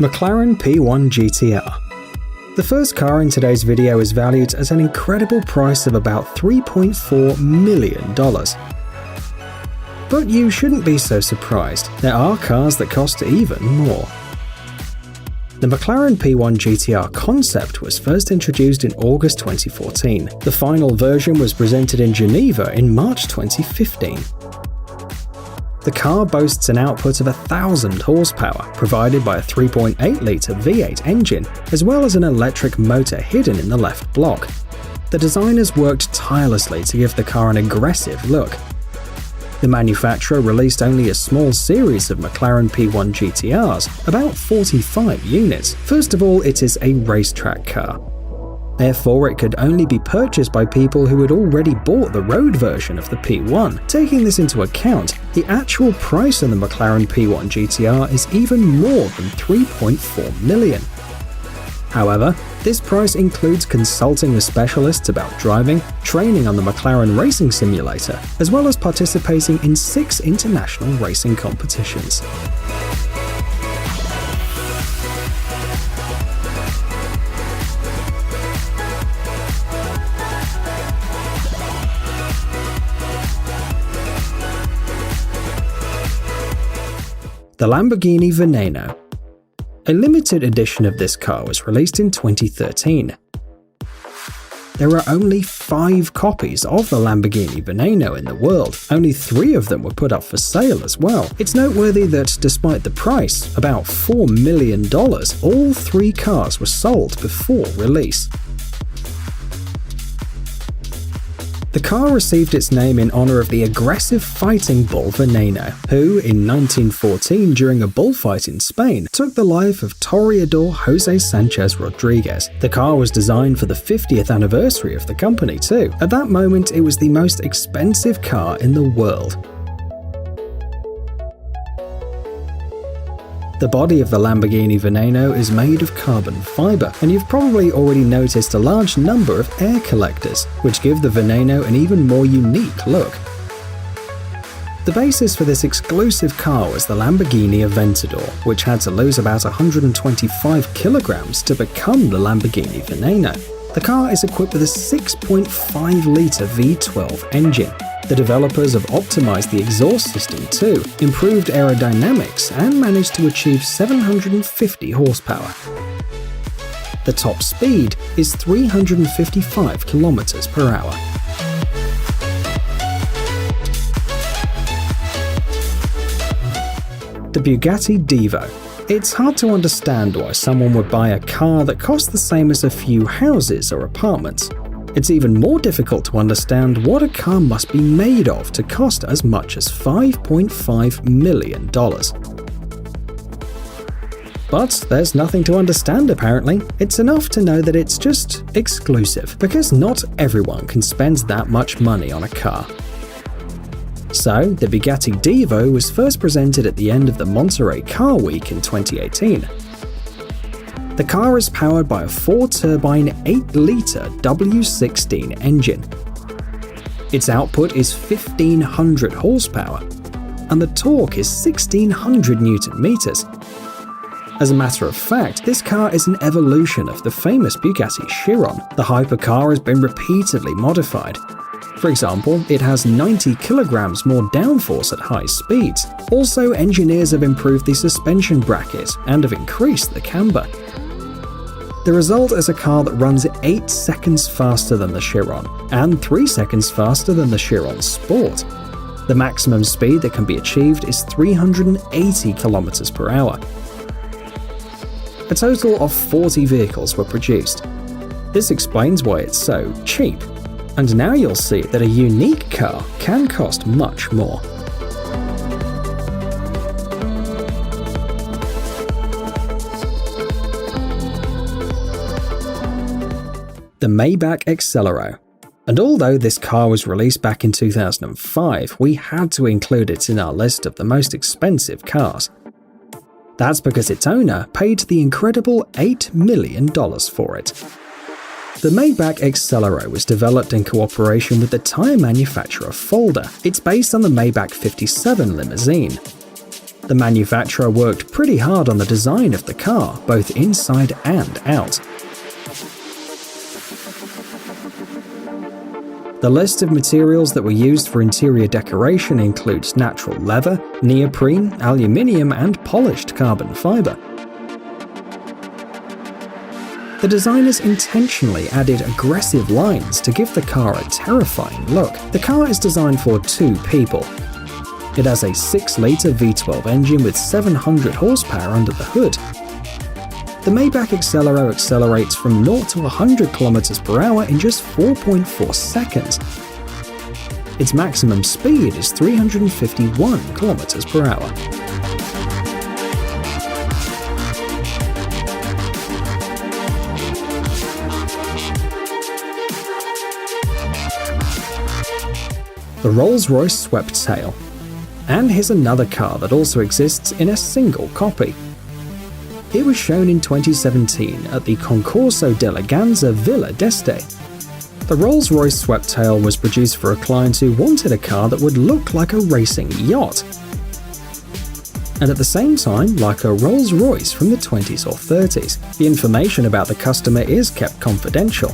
McLaren P1 GTR. The first car in today's video is valued at an incredible price of about $3.4 million. But you shouldn't be so surprised, there are cars that cost even more. The McLaren P1 GTR concept was first introduced in August 2014. The final version was presented in Geneva in March 2015. The car boasts an output of 1,000 horsepower, provided by a 3.8-litre V8 engine, as well as an electric motor hidden in the left block. The designers worked tirelessly to give the car an aggressive look. The manufacturer released only a small series of McLaren P1 GTRs, about 45 units. First of all, it is a racetrack car. Therefore, it could only be purchased by people who had already bought the road version of the P1. Taking this into account, the actual price on the McLaren P1 GTR is even more than $3.4 million. However, this price includes consulting with specialists about driving, training on the McLaren Racing Simulator, as well as participating in 6 international racing competitions. The Lamborghini Veneno. A limited edition of this car was released in 2013. There are only 5 copies of the Lamborghini Veneno in the world. Only 3 of them were put up for sale as well. It's noteworthy that despite the price, about $4 million, all 3 cars were sold before release. The car received its name in honor of the aggressive fighting bull Veneno, who, in 1914 during a bullfight in Spain, took the life of Toreador Jose Sanchez Rodriguez. The car was designed for the 50th anniversary of the company too. At that moment, it was the most expensive car in the world. The body of the Lamborghini Veneno is made of carbon fiber, and you've probably already noticed a large number of air collectors, which give the Veneno an even more unique look. The basis for this exclusive car was the Lamborghini Aventador, which had to lose about 125 kilograms to become the Lamborghini Veneno. The car is equipped with a 6.5-litre V12 engine. The developers have optimized the exhaust system too, improved aerodynamics, and managed to achieve 750 horsepower. The top speed is 355 kilometers per hour. The Bugatti Divo. It's hard to understand why someone would buy a car that costs the same as a few houses or apartments. It's even more difficult to understand what a car must be made of to cost as much as $5.5 million. But there's nothing to understand apparently. It's enough to know that it's just exclusive, because not everyone can spend that much money on a car. So, the Bugatti Divo was first presented at the end of the Monterey Car Week in 2018. The car is powered by a 4-turbine 8-litre W16 engine. Its output is 1,500 horsepower, and the torque is 1,600 Newton-meters. As a matter of fact, this car is an evolution of the famous Bugatti Chiron. The hypercar has been repeatedly modified. For example, it has 90 kilograms more downforce at high speeds. Also, engineers have improved the suspension bracket and have increased the camber. The result is a car that runs at 8 seconds faster than the Chiron, and 3 seconds faster than the Chiron Sport. The maximum speed that can be achieved is 380 kilometers per hour. A total of 40 vehicles were produced. This explains why it's so cheap. And now you'll see that a unique car can cost much more. The Maybach Excelero. And although this car was released back in 2005, we had to include it in our list of the most expensive cars. That's because its owner paid the incredible $8 million for it. The Maybach Excelero was developed in cooperation with the tyre manufacturer Folder. It's based on the Maybach 57 limousine. The The manufacturer worked pretty hard on the design of the car, both inside and out. The list of materials that were used for interior decoration includes natural leather, neoprene, aluminium, and polished carbon fiber. The designers intentionally added aggressive lines to give the car a terrifying look. The car is designed for 2 people. It has a 6-litre V12 engine with 700 horsepower under the hood. The Maybach Accelero accelerates from 0 to 100 km per hour in just 4.4 seconds. Its maximum speed is 351 km per hour. The Rolls-Royce Swept Tail. And here's another car that also exists in a single copy. It was shown in 2017 at the Concorso d'Eleganza Villa d'Este. The Rolls-Royce Swept Tail was produced for a client who wanted a car that would look like a racing yacht, and at the same time like a Rolls-Royce from the 20s or 30s. The information about the customer is kept confidential.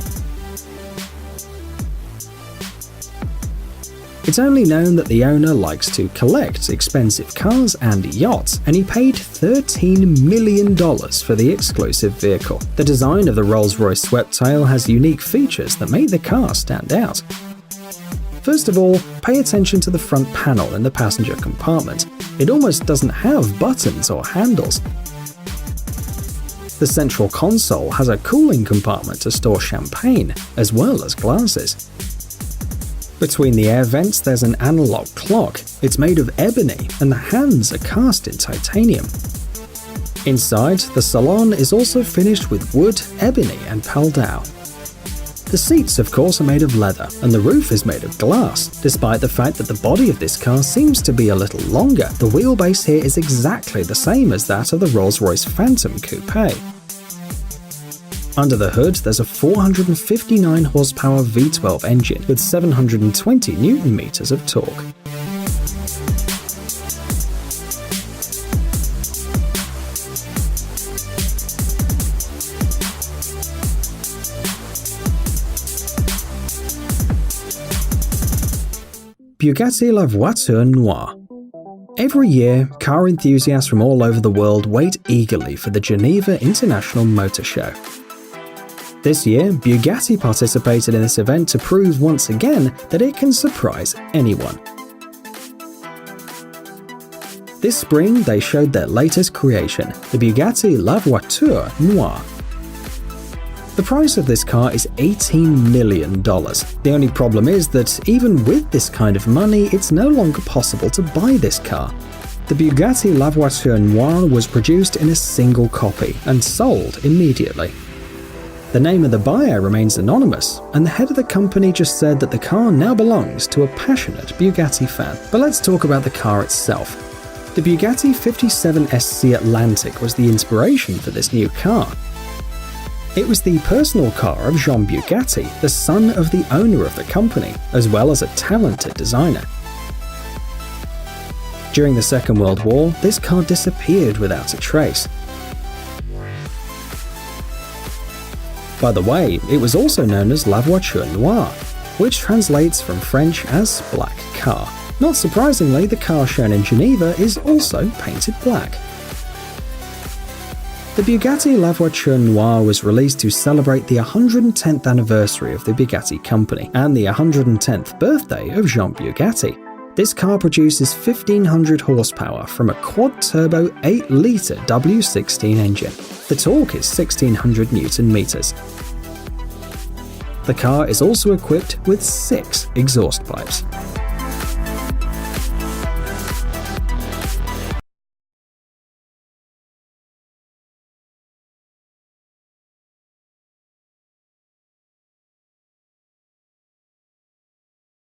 It's only known that the owner likes to collect expensive cars and yachts, and he paid $13 million for the exclusive vehicle. The design of the Rolls-Royce Swept Tail has unique features that make the car stand out. First of all, pay attention to the front panel in the passenger compartment. It almost doesn't have buttons or handles. The central console has a cooling compartment to store champagne, as well as glasses. Between the air vents there's an analog clock. It's made of ebony and the hands are cast in titanium. Inside, the salon is also finished with wood, ebony and paldao. The seats of course are made of leather and the roof is made of glass. Despite the fact that the body of this car seems to be a little longer, the wheelbase here is exactly the same as that of the Rolls-Royce Phantom Coupe. Under the hood, there's a 459 horsepower V12 engine with 720 Nm of torque. Bugatti La Voiture Noire. Every year, car enthusiasts from all over the world wait eagerly for the Geneva International Motor Show. This year, Bugatti participated in this event to prove once again that it can surprise anyone. This spring, they showed their latest creation, the Bugatti La Voiture Noire. The price of this car is $18 million. The only problem is that even with this kind of money, it's no longer possible to buy this car. The Bugatti La Voiture Noire was produced in a single copy and sold immediately. The name of the buyer remains anonymous, and the head of the company just said that the car now belongs to a passionate Bugatti fan. But let's talk about the car itself. The Bugatti 57SC Atlantic was the inspiration for this new car. It was the personal car of Jean Bugatti, the son of the owner of the company, as well as a talented designer. During the Second World War, this car disappeared without a trace. By the way, it was also known as La Voiture Noire, which translates from French as black car. Not surprisingly, the car shown in Geneva is also painted black. The Bugatti La Voiture Noire was released to celebrate the 110th anniversary of the Bugatti company and the 110th birthday of Jean Bugatti. This car produces 1500 horsepower from a quad-turbo 8-litre W16 engine. The torque is 1600 Nm. The car is also equipped with 6 exhaust pipes.